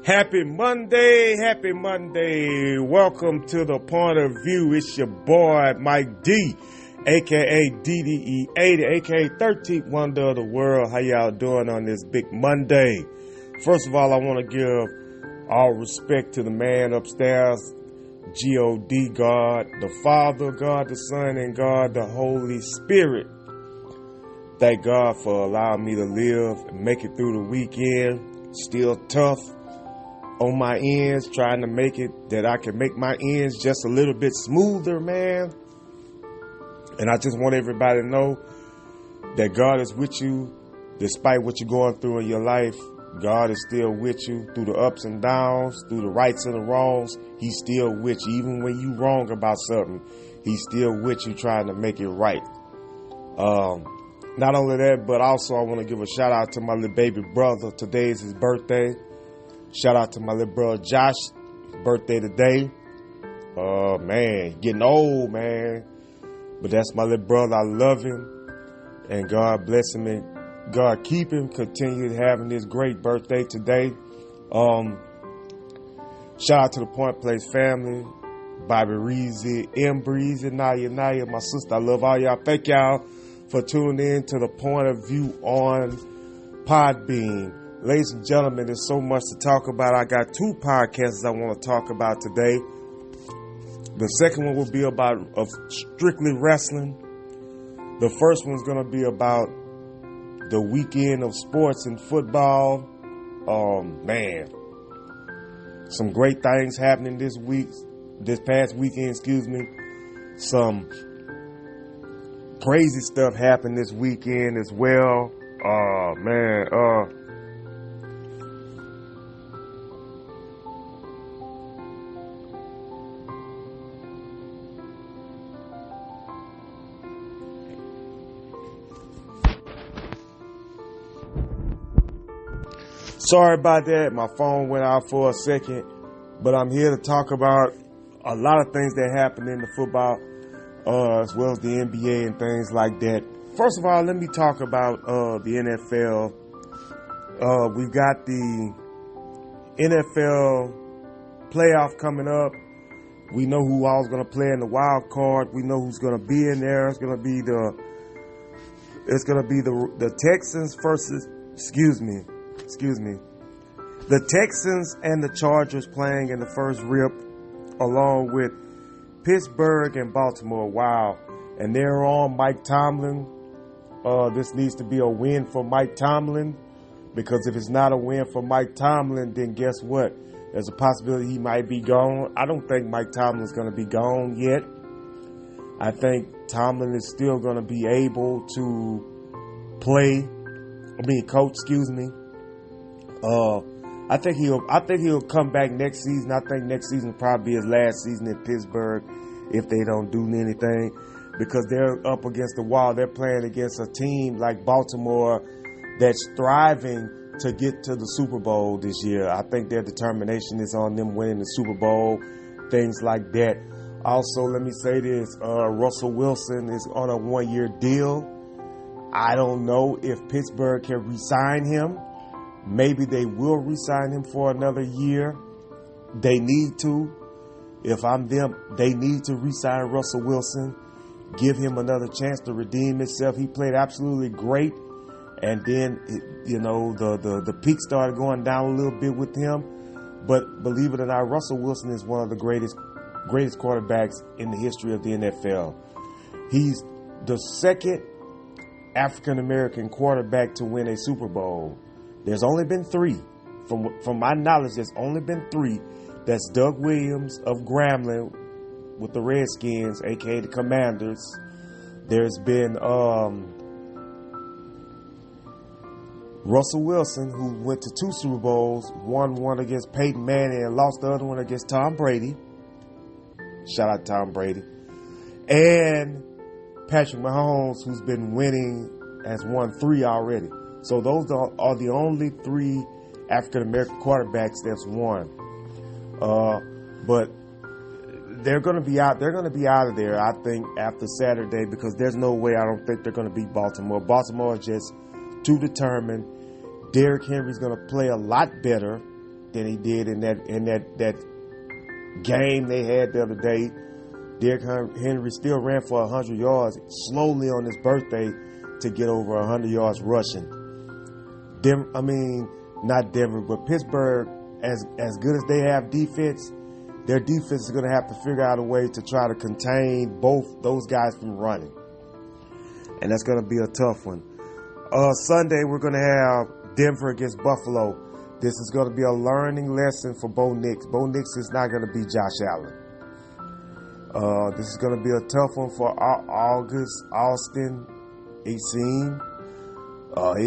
Happy Monday, happy Monday. Welcome to the Point of View. It's your boy, Mike D, aka DDE80, aka 13th Wonder of the World. How y'all doing on this big Monday? First of all, I want to give all respect to the man upstairs, God, God, the Father, God, the Son, and God, the Holy Spirit. Thank God for allowing me to live and make it through the weekend. Still tough on my ends, trying to make it that I can make my ends just a little bit smoother, man. And I just want everybody to know that God is with you despite what you're going through in your life. God is still with you through the ups and downs, through the rights and the wrongs. He's still with you. Even when you're wrong about something, he's still with you trying to make it right. Not only that, but also I want to give a shout out to my little baby brother. Today is his birthday. Shout out to my little brother Josh. His birthday today. Man, getting old, man. But that's my little brother. I love him. And God bless him and God keep him. Continue having this great birthday today. Shout out to the Point Place family. Bobby Reezy, M Breezy, Naya, my sister. I love all y'all. Thank y'all for tuning in to the Point of View on Podbean. Ladies and gentlemen, there's so much to talk about. I got two podcasts I want to talk about today. The second one will be about strictly wrestling. The first one's going to be about the weekend of sports and football. Man, some great things happening this past weekend, Some crazy stuff happened this weekend as well. Sorry about that. My phone went out for a second, but I'm here to talk about a lot of things that happened in the football, as well as the NBA and things like that. First of all, let me talk about the NFL. We've got the NFL playoff coming up. We know who all's going to play in the wild card. We know who's going to be in there. It's going to be the Texans versus, the Texans and the Chargers playing in the first rip, along with Pittsburgh and Baltimore. Wow. And they're on Mike Tomlin. This needs to be a win for Mike Tomlin, because if it's not a win for Mike Tomlin, then guess what? There's a possibility he might be gone. I don't think Mike Tomlin's going to be gone yet. I think Tomlin is still going to be able to coach. I think he'll come back next season. I think next season will probably be his last season in Pittsburgh if they don't do anything, because they're up against the wall. They're playing against a team like Baltimore that's striving to get to the Super Bowl this year. I think their determination is on them winning the Super Bowl, things like that. Also, let me say this, Russell Wilson is on a 1-year deal. I don't know if Pittsburgh can re-sign him. Maybe they will re-sign him for another year. They need to. If I'm them, they need to re-sign Russell Wilson. Give him another chance to redeem himself. He played absolutely great. And then, the peak started going down a little bit with him. But believe it or not, Russell Wilson is one of the greatest quarterbacks in the history of the NFL. He's the second African-American quarterback to win a Super Bowl. There's only been 3. From my knowledge, there's only been 3. That's Doug Williams of Grambling with the Redskins, a.k.a. the Commanders. There's been Russell Wilson, who went to 2 Super Bowls, won one against Peyton Manning and lost the other one against Tom Brady. Shout out to Tom Brady. And Patrick Mahomes, who's been winning, has won 3 already. So those are the only 3 African-American quarterbacks that's won. But they're going to be out. They're going to be out of there, I think, after Saturday, because there's no way. I don't think they're going to beat Baltimore. Baltimore is just too determined. Derrick Henry's going to play a lot better. than he did in that game they had the other day. Derrick Henry still ran for 100 yards slowly on his birthday to get over 100 yards rushing. Not Denver, but Pittsburgh, as good as they have defense, their defense is going to have to figure out a way to try to contain both those guys from running. And that's going to be a tough one. Sunday, we're going to have Denver against Buffalo. This is going to be a learning lesson for Bo Nix. Bo Nix is not going to be Josh Allen. This is going to be a tough one for Austin. He's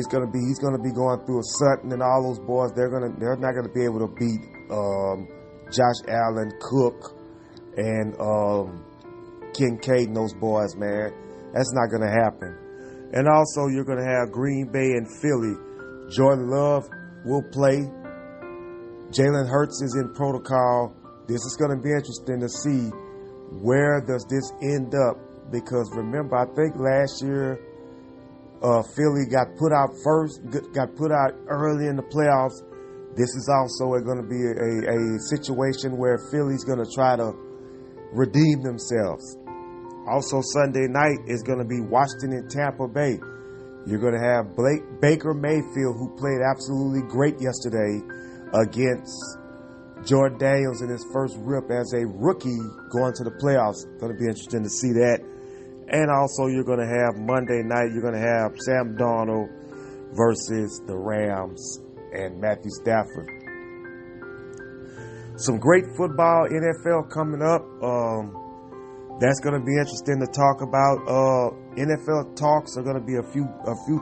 going to be going through a Sutton and all those boys. They're not going to be able to beat Josh Allen, Cook, and Kincaid and those boys, man. That's not going to happen. And also, you're going to have Green Bay and Philly. Jordan Love will play. Jalen Hurts is in protocol. This is going to be interesting to see where does this end up. Because remember, I think last year Philly got put out early in the playoffs. This is also going to be a situation where Philly's going to try to redeem themselves. Also, Sunday night is going to be Washington and Tampa Bay. You're going to have Baker Mayfield, who played absolutely great yesterday against Jordan Daniels in his first rip as a rookie going to the playoffs. Going to be interesting to see that. And also, you're going to have Monday night, you're going to have Sam Darnold versus the Rams and Matthew Stafford. Some great football, NFL coming up. That's going to be interesting to talk about. NFL talks are going to be a few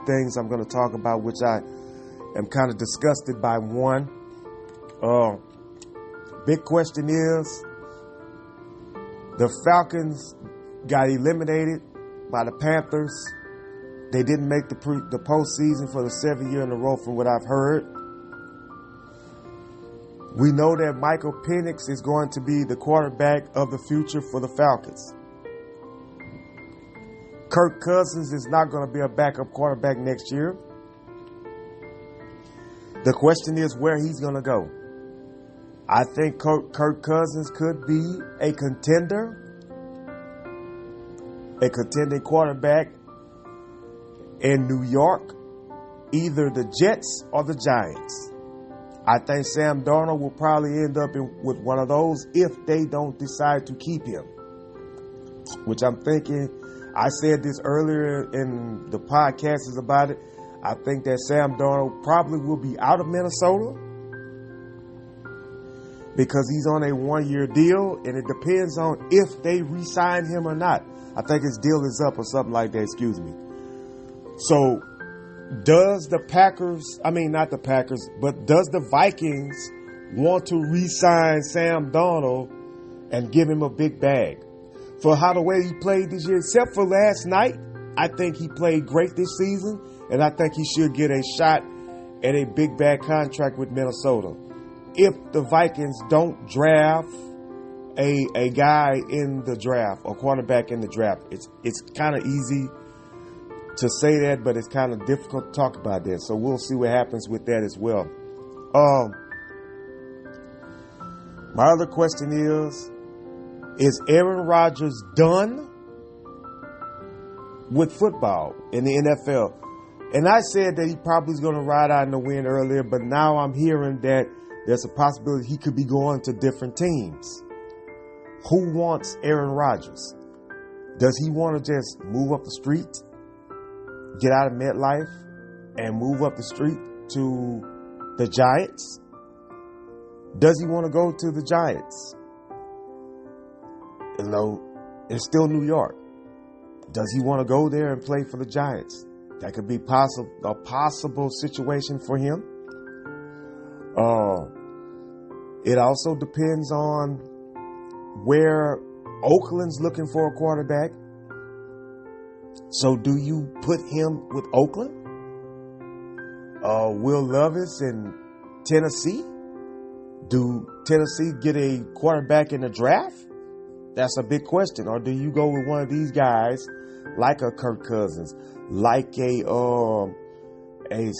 things I'm going to talk about, which I am kind of disgusted by. One, big question is, the Falcons got eliminated by the Panthers. They didn't make the postseason for the 7th year in a row, from what I've heard. We know that Michael Penix is going to be the quarterback of the future for the Falcons. Kirk Cousins is not going to be a backup quarterback next year. The question is where he's going to go. I think Kirk Cousins could be a contender, a contending quarterback in New York, either the Jets or the Giants. I think Sam Darnold will probably end up with one of those if they don't decide to keep him. Which I'm thinking, I said this earlier in the podcast about it. I think that Sam Darnold probably will be out of Minnesota because he's on a 1-year deal, and it depends on if they re-sign him or not. I think his deal is up or something like that, excuse me. So, does the Vikings want to re-sign Sam Darnold and give him a big bag? For how the way he played this year, except for last night, I think he played great this season, and I think he should get a shot at a big bag contract with Minnesota. If the Vikings don't draft a guy in the draft, or quarterback in the draft, it's kind of easy to say that, but it's kind of difficult to talk about that. So we'll see what happens with that as well. My other question is Aaron Rodgers done with football in the NFL? And I said that he probably is going to ride out in the wind earlier, but now I'm hearing that there's a possibility he could be going to different teams. Who wants Aaron Rodgers? Does he want to just move up the street, get out of MetLife, and move up the street to the Giants? Does he want to go to the Giants? You know, it's still New York. Does he want to go there and play for the Giants? That could be a possible situation for him. It also depends on where Oakland's looking for a quarterback. So do you put him with Oakland? Will Levis in Tennessee? Do Tennessee get a quarterback in the draft? That's a big question. Or do you go with one of these guys like a Kirk Cousins, like a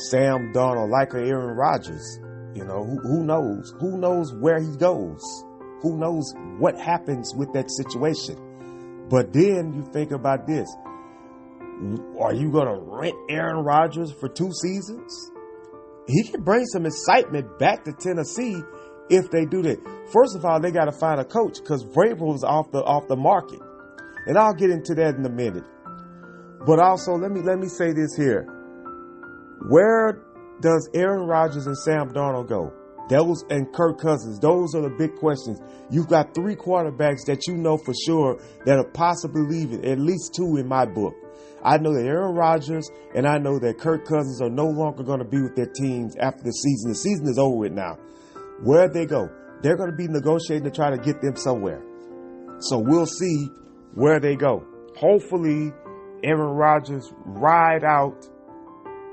Sam Darnold, like a Aaron Rodgers? You know, who knows? Who knows where he goes? Who knows what happens with that situation? But then you think about this. Are you going to rent Aaron Rodgers for 2 seasons? He can bring some excitement back to Tennessee if they do that. First of all, they got to find a coach because Vrabel's off the market. And I'll get into that in a minute. But also, let me say this here. Where does Aaron Rodgers and Sam Darnold go? Those and Kirk Cousins, those are the big questions. You've got 3 quarterbacks that you know for sure that are possibly leaving, at least 2 in my book. I know that Aaron Rodgers and I know that Kirk Cousins are no longer going to be with their teams after the season. The season is over with now. Where'd they go? They're going to be negotiating to try to get them somewhere. So we'll see where they go. Hopefully, Aaron Rodgers ride out,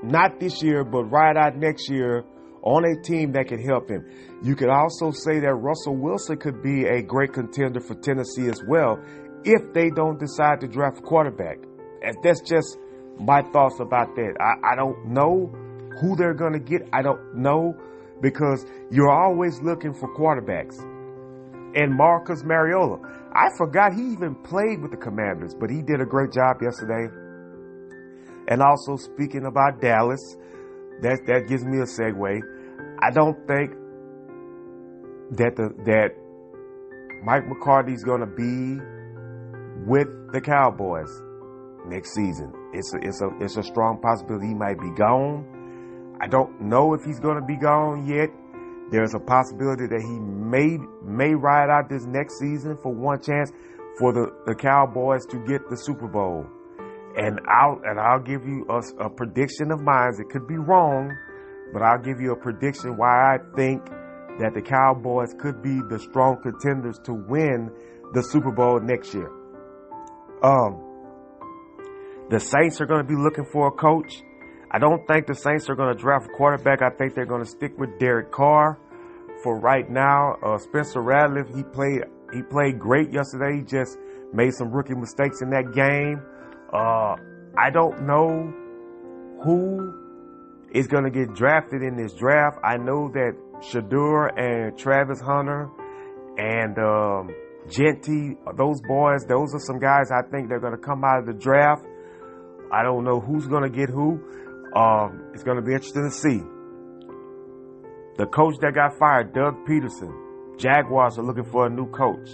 not this year, but ride out next year on a team that can help him. You could also say that Russell Wilson could be a great contender for Tennessee as well if they don't decide to draft a quarterback. And that's just my thoughts about that. I don't know who they're going to get. I don't know because you're always looking for quarterbacks. And Marcus Mariota, I forgot he even played with the Commanders, but he did a great job yesterday. And also speaking about Dallas, that gives me a segue. I don't think that Mike McCarthy's going to be with the Cowboys next season. It's a strong possibility he might be gone. I don't know if he's going to be gone yet. There's a possibility that he may ride out this next season for one chance for the Cowboys to get the Super Bowl. And I'll give you a prediction of mine. It could be wrong, but I'll give you a prediction why I think that the Cowboys could be the strong contenders to win the Super Bowl next year. The Saints are going to be looking for a coach. I don't think the Saints are going to draft a quarterback. I think they're going to stick with Derek Carr for right now. Spencer Rattler, he played great yesterday. He just made some rookie mistakes in that game. I don't know who is going to get drafted in this draft. I know that Shedeur and Travis Hunter and Genty, those boys, those are some guys I think they're going to come out of the draft. I don't know who's going to get who. It's going to be interesting to see. The coach that got fired, Doug Peterson, Jaguars are looking for a new coach.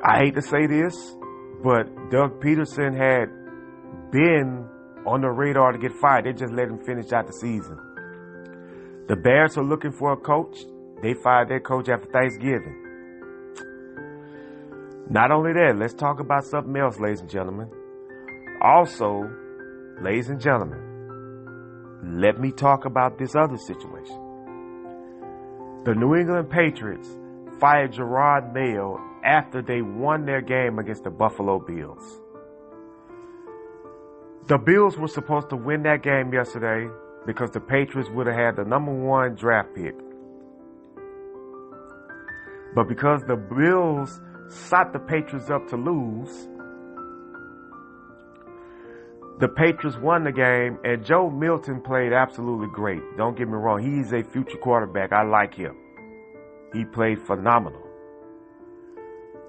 I hate to say this, but Doug Peterson had been on the radar to get fired. They just let him finish out the season. The Bears are looking for a coach. They fired their coach after Thanksgiving. Not only that, let's talk about something else, ladies and gentlemen. Also, ladies and gentlemen, let me talk about this other situation. The New England Patriots fired Gerard Mayo after they won their game against the Buffalo Bills. The Bills were supposed to win that game yesterday because the Patriots would have had the number 1 draft pick. But because the Bills set the Patriots up to lose, the Patriots won the game, and Joe Milton played absolutely great. Don't get me wrong. He's a future quarterback. I like him. He played phenomenal.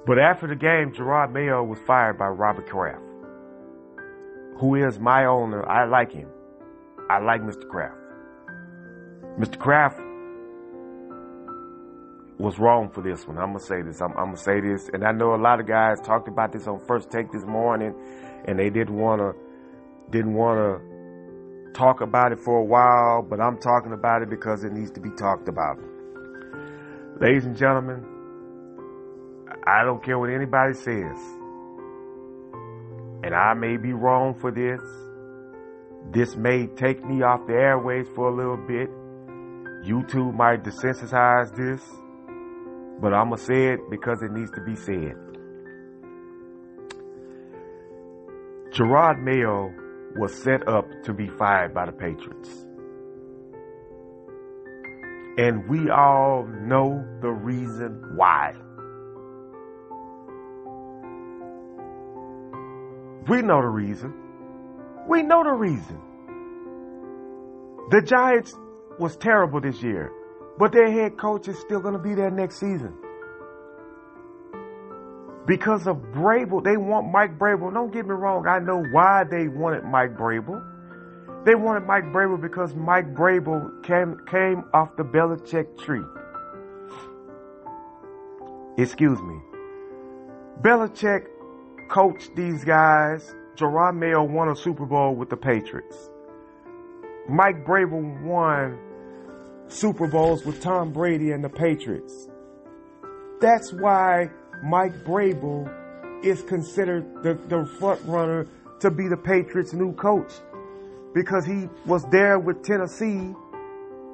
But after the game, Gerard Mayo was fired by Robert Kraft, who is my owner. I like him. I like Mr. Kraft. Mr. Kraft was wrong for this one. I'm going to say this. I'm going to say this. And I know a lot of guys talked about this on First Take this morning, and they didn't want to talk about it for a while, but I'm talking about it because it needs to be talked about. Ladies and gentlemen, I don't care what anybody says, and I may be wrong for this. This may take me off the airways for a little bit. YouTube might desensitize this, but I'm going to say it because it needs to be said. Gerard Mayo was set up to be fired by the Patriots. And we all know the reason why. We know the reason. We know the reason. The Giants was terrible this year. But their head coach is still going to be there next season. Because of Vrabel, they want Mike Vrabel. Don't get me wrong. I know why they wanted Mike Vrabel. They wanted Mike Vrabel because Mike Vrabel came off the Belichick tree. Excuse me. Belichick coached these guys. Gerard Mayo won a Super Bowl with the Patriots. Mike Vrabel won Super Bowls with Tom Brady and the Patriots. That's why Mike Vrabel is considered the front runner to be the Patriots' new coach, because he was there with Tennessee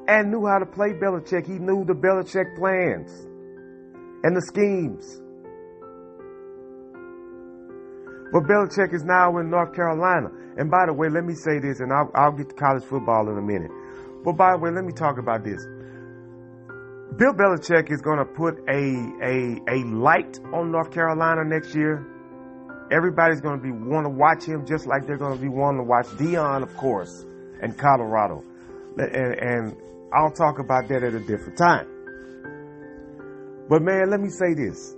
and knew how to play Belichick. He knew the Belichick plans and the schemes. But Belichick is now in North Carolina. And by the way, let me say this, and I'll get to college football in a minute. But by the way, let me talk about this. Bill Belichick is going to put a light on North Carolina next year. Everybody's going to be want to watch him just like they're going to be wanting to watch Deion, of course, and Colorado. And I'll talk about that at a different time. But man, let me say this.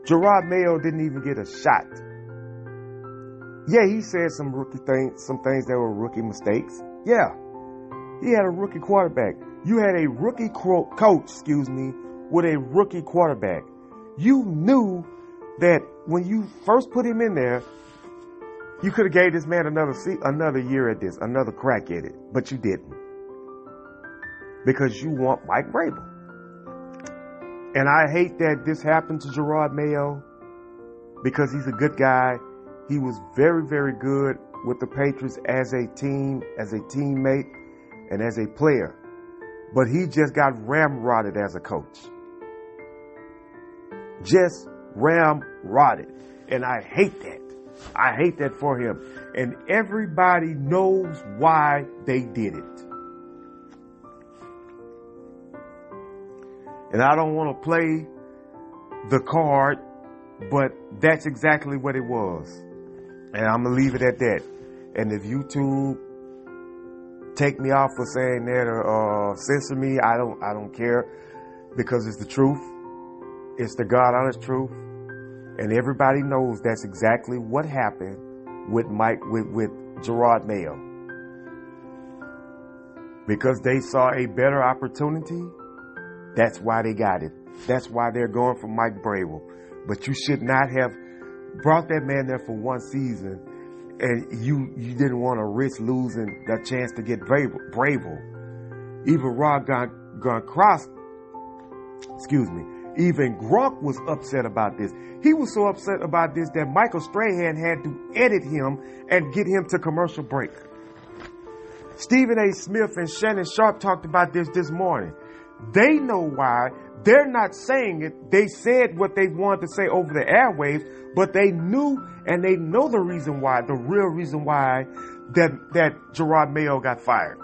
Gerard Mayo didn't even get a shot. Yeah, he said some things that were rookie mistakes. Yeah, he had a rookie quarterback. You had a rookie coach, with a rookie quarterback. You knew that when you first put him in there, you could have gave this man another year at this, another crack at it, but you didn't, because you want Mike Vrabel. And I hate that this happened to Gerard Mayo, because he's a good guy. He was very, very good with the Patriots as a team, as a teammate, and as a player. But he just got ramrodded as a coach. Just ramrodded. And I hate that. I hate that for him. And everybody knows why they did it. And I don't want to play the card, but that's exactly what it was. And I'm going to leave it at that. And if YouTube take me off for saying that or censor me, I don't care, because it's the truth. It's the God honest truth. And everybody knows that's exactly what happened with Gerard Mayo. Because they saw a better opportunity, that's why they got it. That's why they're going for Mike Vrabel. But you should not have brought that man there for one season, and you didn't want to risk losing that chance to get Vrabel. Even Rob Gronkowski, even Gronk was upset about this. He was so upset about this that Michael Strahan had to edit him and get him to commercial break. Stephen A. Smith and Shannon Sharp talked about this morning. They know why. They're not saying it. They said what they wanted to say over the airwaves, but they knew, and they know the reason why, the real reason why that Gerard Mayo got fired.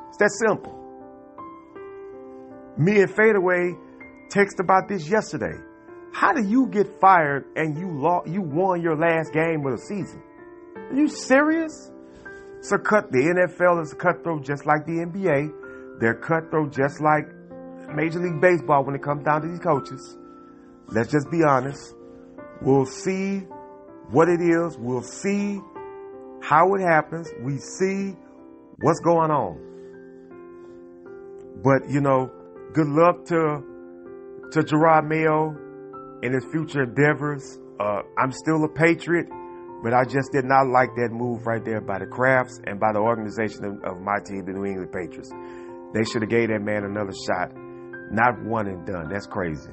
It's that simple. Me and Fadeaway texted about this yesterday. How do you get fired and you won your last game of the season? Are you serious? The NFL is cutthroat just like the NBA. They're cutthroat just like Major League Baseball when it comes down to these coaches. Let's just be honest. We'll see what it is. We'll see how it happens. We see what's going on. But, good luck to Gerard Mayo in his future endeavors. I'm still a Patriot, but I just did not like that move right there by the Crafts and by the organization of my team, the New England Patriots. They should have gave that man another shot. Not one and done. That's crazy.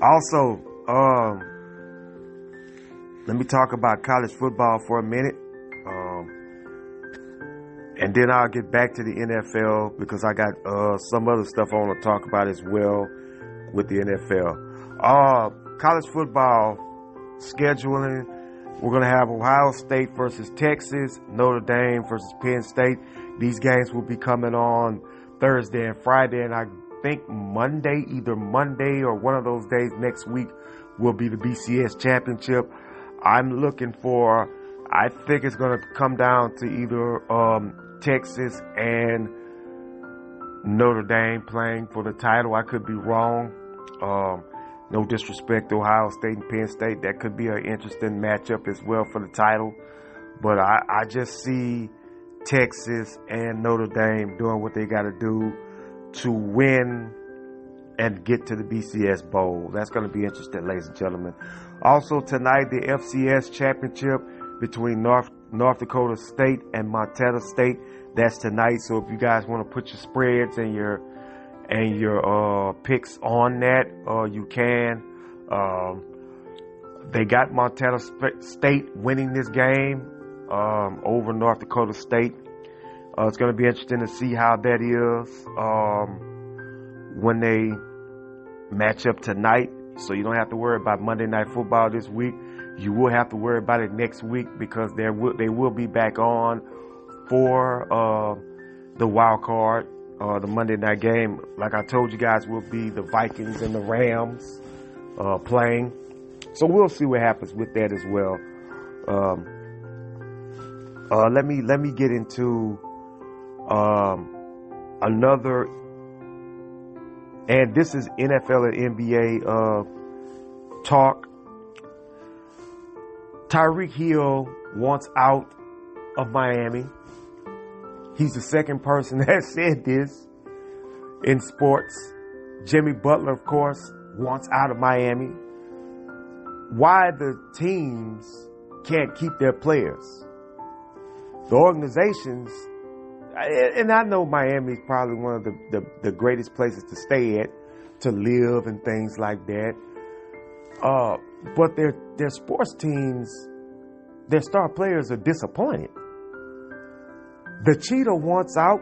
Also, let me talk about college football for a minute. And then I'll get back to the NFL, because I got some other stuff I want to talk about as well with the NFL. College football scheduling. We're going to have Ohio State versus Texas, Notre Dame versus Penn State. These games will be coming on Thursday and Friday, and I think either Monday or one of those days next week will be the BCS championship. I'm looking for I think it's going to come down to either Texas and Notre Dame playing for the title. I could be wrong. No disrespect to Ohio State and Penn State. That could be an interesting matchup as well for the title. But I just see Texas and Notre Dame doing what they got to do to win and get to the BCS Bowl. That's going to be interesting, ladies and gentlemen. Also tonight, the FCS Championship between North Dakota State and Montana State. That's tonight. So if you guys want to put your spreads and your picks on that, you can. They got Montana State winning this game over North Dakota State. It's going to be interesting to see how that is when they match up tonight. So you don't have to worry about Monday Night Football this week. You will have to worry about it next week because they will be back on for the wild card. The Monday night game, like I told you guys, will be the Vikings and the Rams playing. So we'll see what happens with that as well. Let me get into another, and this is NFL and NBA talk. Tyreek Hill wants out of Miami. He's the second person that said this in sports. Jimmy Butler, of course, wants out of Miami. Why the teams can't keep their players? The organizations, and I know Miami is probably one of the greatest places to stay at, to live and things like that. But their sports teams, their star players are disappointed. The cheetah wants out,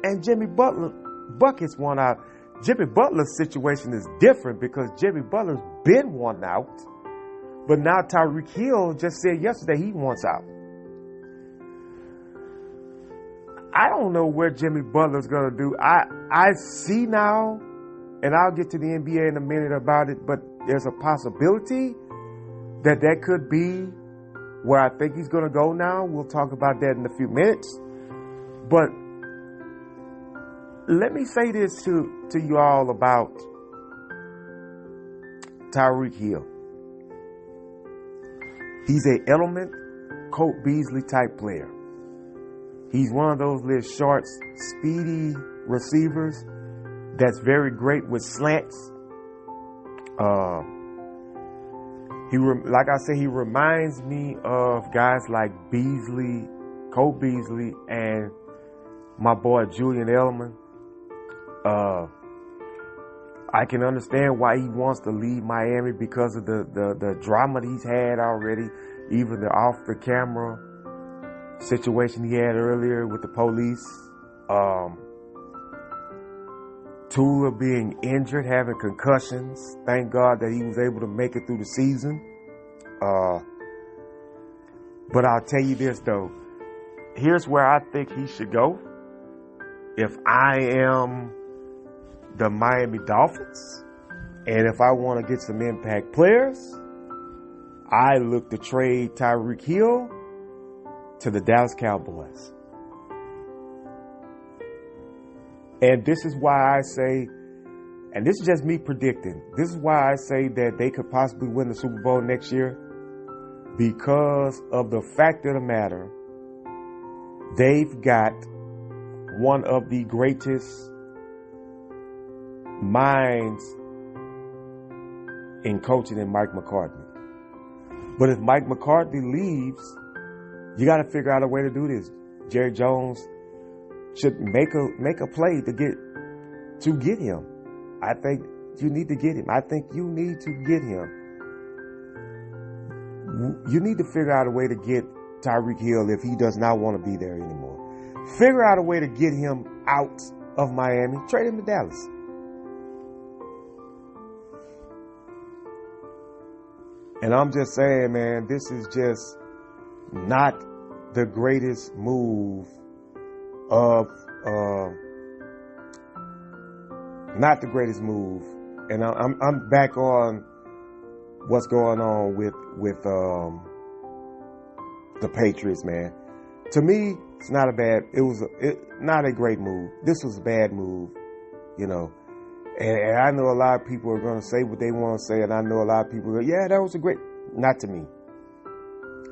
and Jimmy Buckets want out. Jimmy Butler's situation is different because Jimmy Butler's been wanting out, but now Tyreek Hill just said yesterday he wants out. I don't know what Jimmy Butler's going to do. I see now, and I'll get to the NBA in a minute about it, but there's a possibility that could be where I think he's going to go now. We'll talk about that in a few minutes. But let me say this to you all about Tyreek Hill. He's a Edelman, Colt Beasley type player. He's one of those little short, speedy receivers that's very great with slants. Like I said, he reminds me of guys like Beasley, Colt Beasley, and my boy Julian Edelman. I can understand why he wants to leave Miami because of the drama that he's had already, even the off the camera situation he had earlier with the police. Tula being injured, having concussions. Thank God that he was able to make it through the season. But I'll tell you this though. Here's where I think he should go. If I am the Miami Dolphins, and if I want to get some impact players, I look to trade Tyreek Hill to the Dallas Cowboys. And this is why I say, and this is just me predicting, this is why I say that they could possibly win the Super Bowl next year, because of the fact of the matter, they've got one of the greatest minds in coaching in Mike McCarthy. But if Mike McCarthy leaves, you got to figure out a way to do this. Jerry Jones should make a play to get him. I think you need to get him. I think you need to get him. You need to figure out a way to get Tyreek Hill if he does not want to be there anymore. Figure out a way to get him out of Miami. Trade him to Dallas. And I'm just saying, man, this is just not the greatest move not the greatest move. And I'm back on what's going on with the Patriots, man. To me, it's not not a great move. This was a bad move, you know. And I know a lot of people are going to say what they want to say, and I know a lot of people go, yeah, that was a great. Not to me.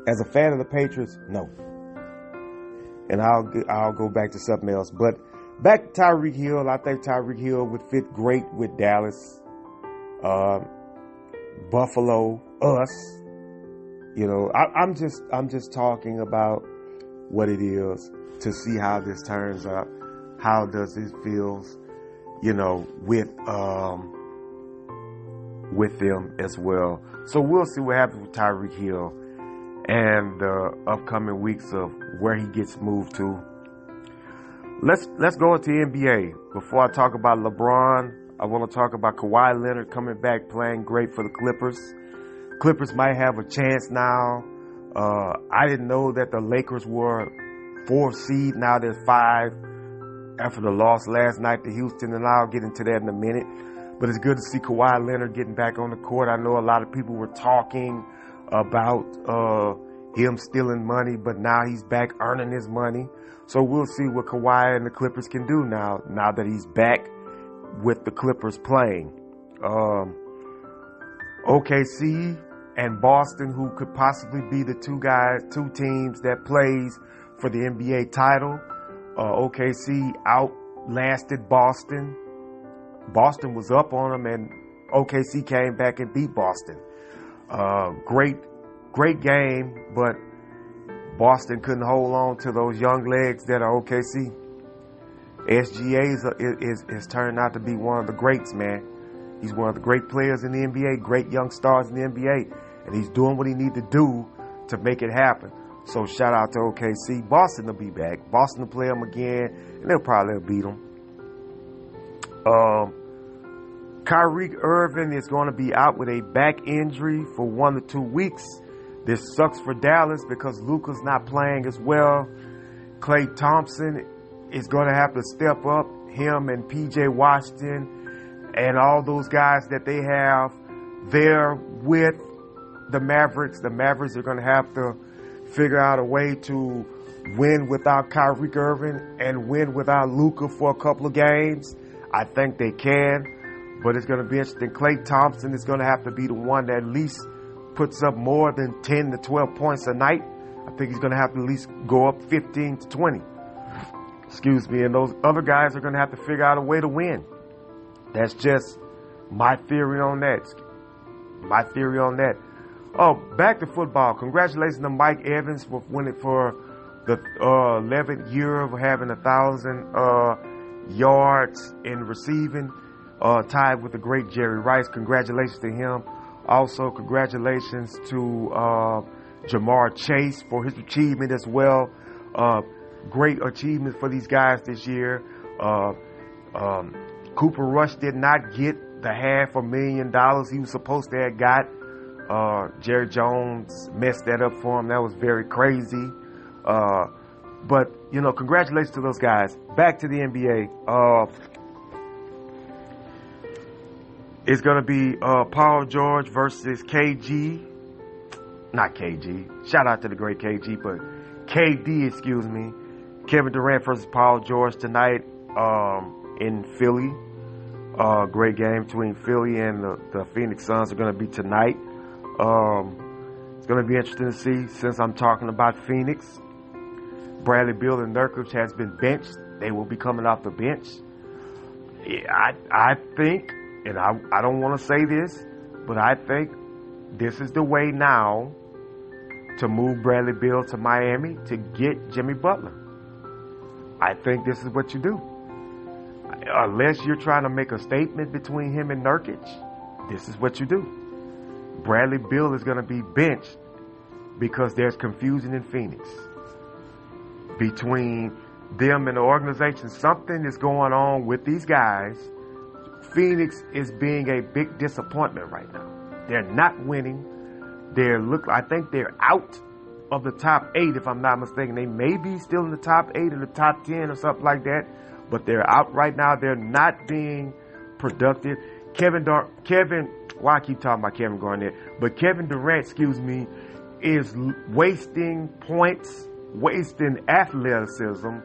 As a fan of the Patriots, no. And I'll go back to something else. But back to Tyreek Hill. I think Tyreek Hill would fit great with Dallas, Buffalo, us. You know, I'm just talking about what it is to see how this turns out. How does it feels, you know, with them as well. So we'll see what happens with Tyreek Hill and the upcoming weeks of where he gets moved to. Let's go into NBA. Before I talk about LeBron, I want to talk about Kawhi Leonard coming back, playing great for the Clippers. Clippers might have a chance now. I didn't know that the Lakers were 4th seed. Now they're 5 after the loss last night to Houston, and I'll get into that in a minute. But it's good to see Kawhi Leonard getting back on the court. I know a lot of people were talking about him stealing money, but now he's back earning his money. So we'll see what Kawhi and the Clippers can do now that he's back with the Clippers playing. OKC and Boston, who could possibly be the two teams that plays for the NBA title. OKC outlasted Boston. Boston was up on them, and OKC came back and beat Boston. Great game, but Boston couldn't hold on to those young legs that are OKC. SGA is turned out to be one of the greats, man. He's one of the great players in the NBA, great young stars in the NBA, and he's doing what he needs to do to make it happen. So shout out to OKC. Boston will be back. Boston will play them again, and they'll probably beat them. Kyrie Irving is going to be out with a back injury for 1 to 2 weeks. This sucks for Dallas because Luka's not playing as well. Klay Thompson is going to have to step up. Him and PJ Washington and all those guys that they have there with the Mavericks. The Mavericks are going to have to figure out a way to win without Kyrie Irving and win without Luka for a couple of games. I think they can, but it's going to be interesting. Klay Thompson is going to have to be the one that at least puts up more than 10 to 12 points a night. I think he's going to have to at least go up 15 to 20. Excuse me. And those other guys are going to have to figure out a way to win. That's just my theory on that. Oh, back to football. Congratulations to Mike Evans for winning for the 11th year of having 1,000 yards in receiving, tied with the great Jerry Rice. Congratulations to him. Also, congratulations to Jamar Chase for his achievement as well. Great achievement for these guys this year. Cooper Rush did not get the $500,000 he was supposed to have got. Jerry Jones messed that up for him. That was very crazy. But, you know, congratulations to those guys. Back to the NBA. It's going to be Paul George versus KG. Not KG. Shout out to the great KG, but KD, excuse me. Kevin Durant versus Paul George tonight in Philly. Great game between Philly and the Phoenix Suns are going to be tonight. It's going to be interesting to see, since I'm talking about Phoenix. Bradley Beal and Nurkic has been benched. They will be coming off the bench. I think, and I don't want to say this, but I think this is the way now to move Bradley Beal to Miami to get Jimmy Butler. I think this is what you do. Unless you're trying to make a statement between him and Nurkic, this is what you do. Bradley Beal is going to be benched because there's confusion in Phoenix between them and the organization. Something is going on with these guys. Phoenix is being a big disappointment right now. They're not winning. I think they're out of the top 8, if I'm not mistaken. They may be still in the top 8 or the top 10 or something like that, but they're out right now. They're not being productive. Why I keep talking about Kevin Garnett? But Kevin Durant, is wasting points, wasting athleticism,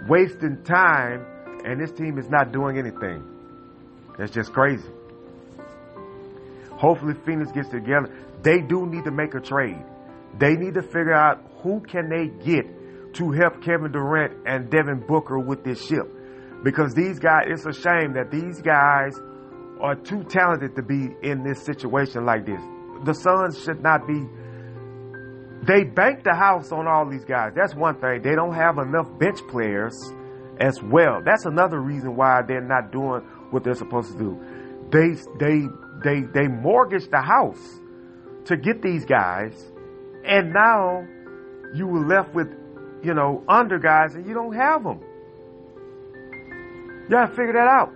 wasting time, and this team is not doing anything. That's just crazy. Hopefully Phoenix gets together. They do need to make a trade. They need to figure out who can they get to help Kevin Durant and Devin Booker with this ship. Because these guys, it's a shame that these guys are too talented to be in this situation like this. The Suns should not be. They banked the house on all these guys. That's one thing. They don't have enough bench players as well. That's another reason why they're not doing what they're supposed to do. They mortgaged the house to get these guys, and now you were left with, under guys, and you don't have them. You gotta figure that out.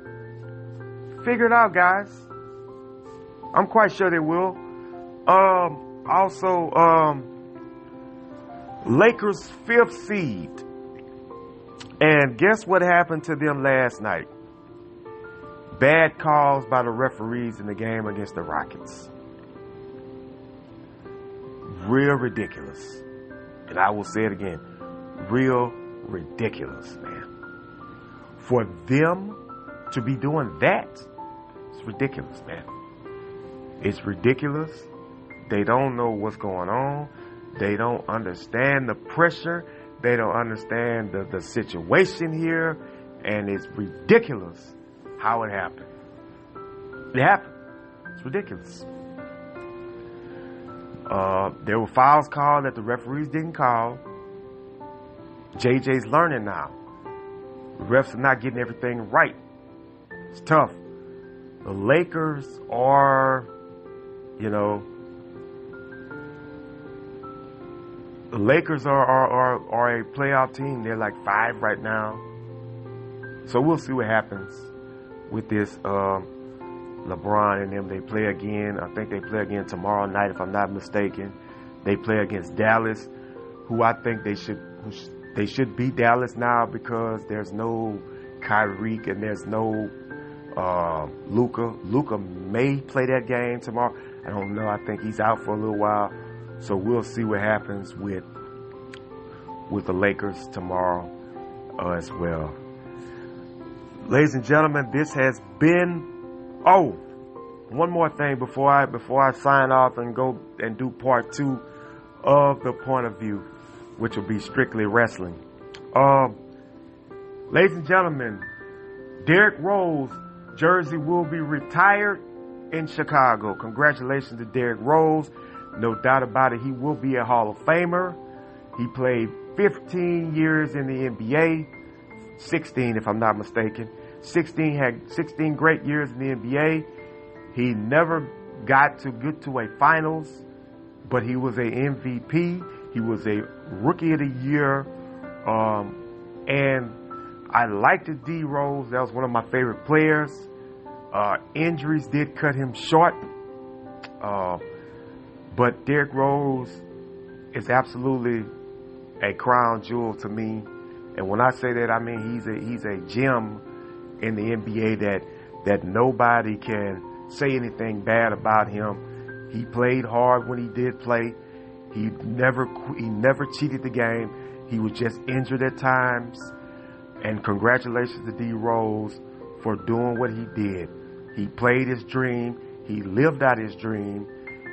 Figure it out, guys. I'm quite sure they will. Lakers 5th seed. And guess what happened to them last night? Bad calls by the referees in the game against the Rockets. Real ridiculous. And I will say it again. Real ridiculous, man. For them to be doing that, it's ridiculous, man. It's ridiculous. They don't know what's going on. They don't understand the pressure. They don't understand the situation here. And it's ridiculous how it happened. It happened. It's ridiculous. There were fouls called that the referees didn't call. JJ's learning now. The refs are not getting everything right. It's tough. The Lakers are, the Lakers are a playoff team. They're like 5 right now. So we'll see what happens with this. LeBron and them, they play again. I think they play again tomorrow night, if I'm not mistaken. They play against Dallas, who I think they should beat Dallas now because there's no Kyrie and there's no Luka. Luka may play that game tomorrow. I don't know. I think he's out for a little while. So we'll see what happens with the Lakers tomorrow as well. Ladies and gentlemen, this has been. Oh, one more thing before I sign off and go and do part 2 of the point of view, which will be strictly wrestling. Ladies and gentlemen, Derrick Rose jersey will be retired in Chicago. Congratulations to Derrick Rose. No doubt about it, he will be a Hall of Famer. He played 15 years in the NBA, 16 if I'm not mistaken. 16 great years in the NBA. He never got to get to a finals, but he was a MVP. He was a Rookie of the Year. And I liked D Rose. That was one of my favorite players. Injuries did cut him short. But Derrick Rose is absolutely a crown jewel to me. And when I say that, I mean he's a gem in the NBA that nobody can say anything bad about him. He played hard when he did play. He never cheated the game. He was just injured at times. And congratulations to D Rose for doing what he did. He played his dream. He lived out his dream.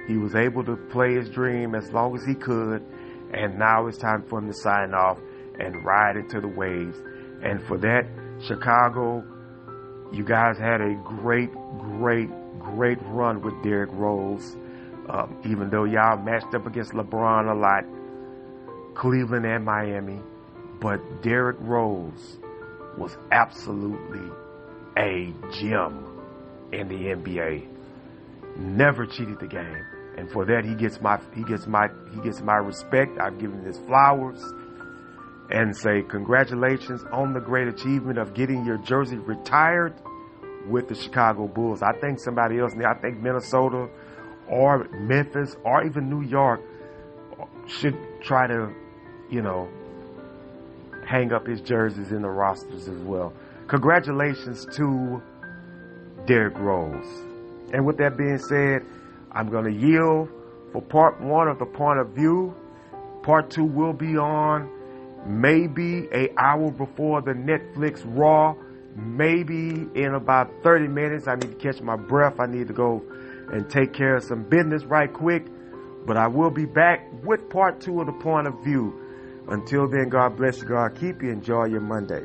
He was able to play his dream as long as he could. And now it's time for him to sign off and ride into the waves. And for that, Chicago, you guys had a great run with Derrick Rose. Even though y'all matched up against LeBron a lot, Cleveland and Miami. But Derrick Rose was absolutely a gem in the NBA. Never cheated the game. And for that, he gets my respect. I've given him his flowers and say congratulations on the great achievement of getting your jersey retired with the Chicago Bulls. I think somebody else, I think Minnesota or Memphis or even New York should try to, hang up his jerseys in the rosters as well. Congratulations to Derrick Rose. And with that being said, I'm going to yield for part 1 of The Point of View. Part 2 will be on maybe an hour before the Netflix Raw. Maybe in about 30 minutes. I need to catch my breath. I need to go and take care of some business right quick. But I will be back with part 2 of The Point of View. Until then, God bless you. God keep you. Enjoy your Monday.